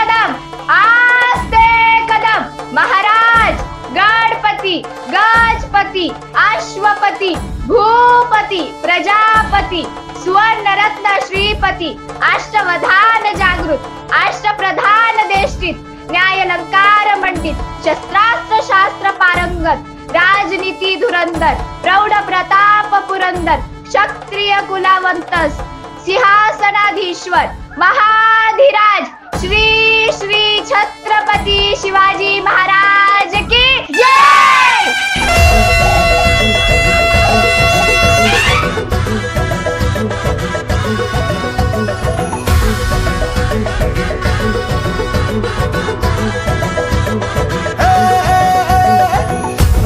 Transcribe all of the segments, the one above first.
कदम आस्ते कदम। महाराज गणपती गजपती अश्वपती भूपती प्रजापती सुवर्णरत्न श्रीपती अष्टवधान जागृत अष्टप्रधान देष्टित न्यायालंकार मंडित शस्त्रास्त्र शास्त्र पारंगत राजनीती धुरंधर प्रौढ प्रताप पुरंदर क्षत्रिय कुलावंतस सिंहासनाधीश्वर महाधिराज श्री श्री छत्रपती शिवाजी महाराज की जय।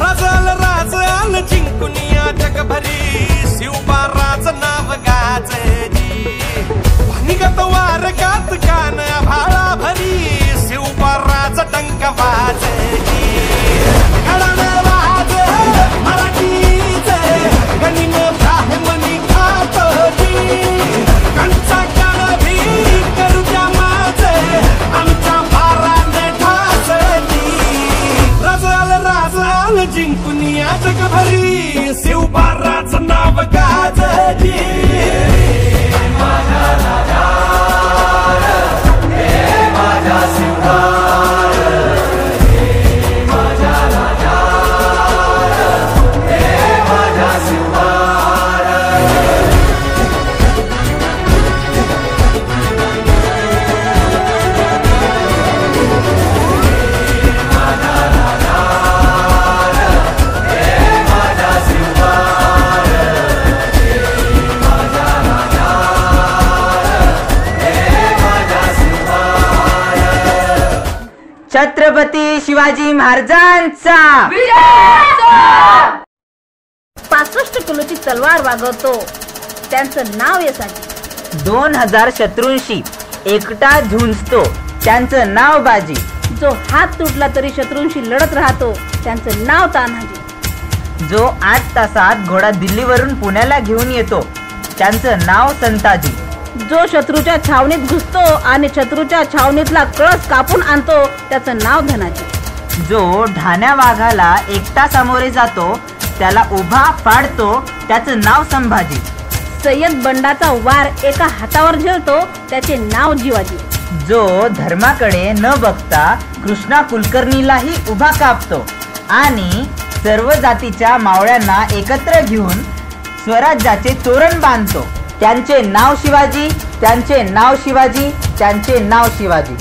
राजाल जिंकुनिया जगभरी शिवबाराच नाव गाजली निगत वारकात कान भाळा भरी शिवबाराच डंक वाजली गळान वाज मराठीचे गणिन ब्राह्मणी खातली कंचा काळभी करू द्या माझे आमच्या भाराने ठासली राजाल जिंकुनिया जगभरी शिवबाराच नाव गाजली माझा राजा हे माझा शिवराज हे माझा राजा हे माझा शिवराज माझा राजा हे माझा शिवराज हे माझा राजा हे माझा शिवराज। छत्रपती शिवाजी महाराजांचा 65 किलोची तलवार वागवतो त्यांचं नाव यसाजी। 2000 शत्रूंशी एकटा झुंजतो त्यांचं नाव बाजी। जो हात तुटला तरी शत्रूंशी लढत राहतो त्यांचं नाव तान्हाजी। जो 8 तासात घोडा दिल्लीवरून पुण्याला घेऊन येतो त्यांचं नाव संताजी। जो शत्रूच्या छावणीत घुसतो आणि शत्रूच्या छावणीतला कळस कापून आणतो त्याचं नाव धनाजी। जो ढाण्या वाघाला एकटा सामोरे जातो त्याला उभा पाडतो त्याचं नाव संभाजी। सय्यद बंडाचा वार एका हातावर झेलतो त्याचे नाव जिवाजी। जो धर्माकडे न बघता कृष्णा कुलकर्णीलाही उभा कापतो आणि सर्व जातीच्या मावळ्यांना एकत्र घेऊन स्वराज्याचे तोरण बांधतो त्यांचे नाव शिवाजी त्यांचे नाव शिवाजी त्यांचे नाव शिवाजी।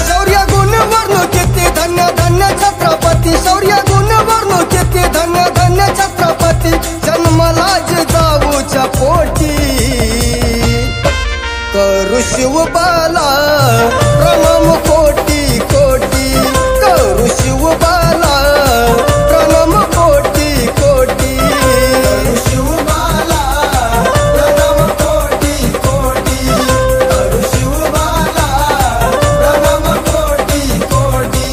शौर्य गुण वर्ण किती धन्य धन्य छत्रपती शौर्य गुण वर्ण किती धन्य धन्य छत्रपती जन्मला जिजाऊच्या पोटी करू शिवबाला प्रणाम कोटी कोटी करू शिवबाला प्रणाम कोटी कोटी करू शिवबाला प्रणाम कोटी कोटी करू शिवबाला प्रणाम कोटी कोटी।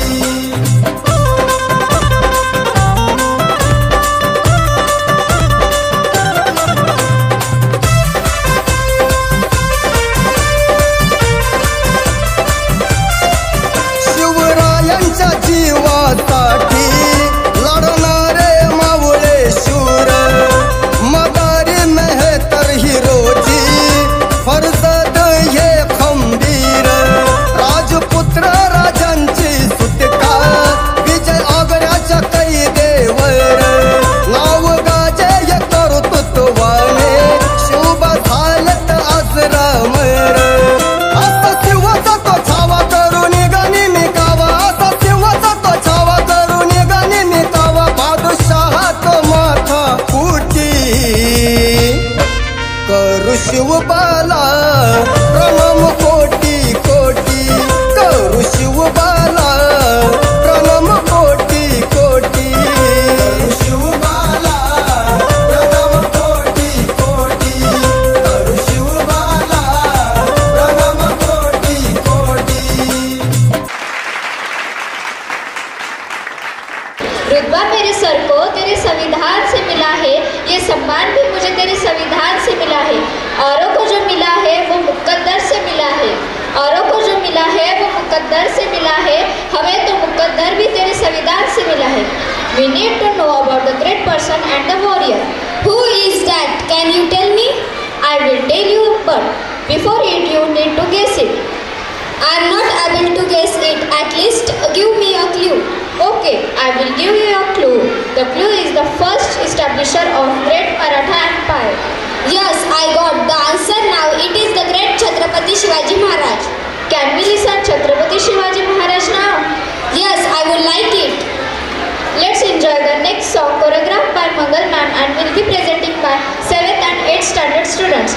शिवरायांच्या जीवासाठी लढणारे मावळे शूर मदारी मेहतर हिरोजी फरजद हे खंबीर राजपुत्र राजांची सुटका विजय आग्र्याच्या कैदेवर नाव गाजे कर्तृत्वाने शुभ झालत आजरामर असा शिवाचा तो छावा करून गाणी मी कावा असा शिवाचा तो छावा करून गाणी मी कावा बादशाहात माथा फुटी करू शिवबाला प्रणाम कोटी कोटी करू शिवबाला प्रणाम कोटी कोटी करू शिवबाला प्रणाम कोटी कोटी औरों को जो मिला है वो मुकद्दर से मिला है, औरों को जो मिला है वो मुकद्दर से मिला है, हमें तो मुकद्दर भी तेरे संविधान से मिला है। We need to know about the great person and the warrior. Who is that? Can you tell me? I will tell you, but before it you need to guess it. I am not able to guess it. At least give me a clue. Okay, I will give you a clue. The clue is the first establisher of great Maratha Empire. Yes, I got the answer now. It is the great Chhatrapati Shivaji Maharaj. Can we listen Chhatrapati Shivaji Maharaj now? Yes, I would like it. Let's enjoy the next song choreographed by Mangal ma'am and will be presented by 7th and 8th standard students.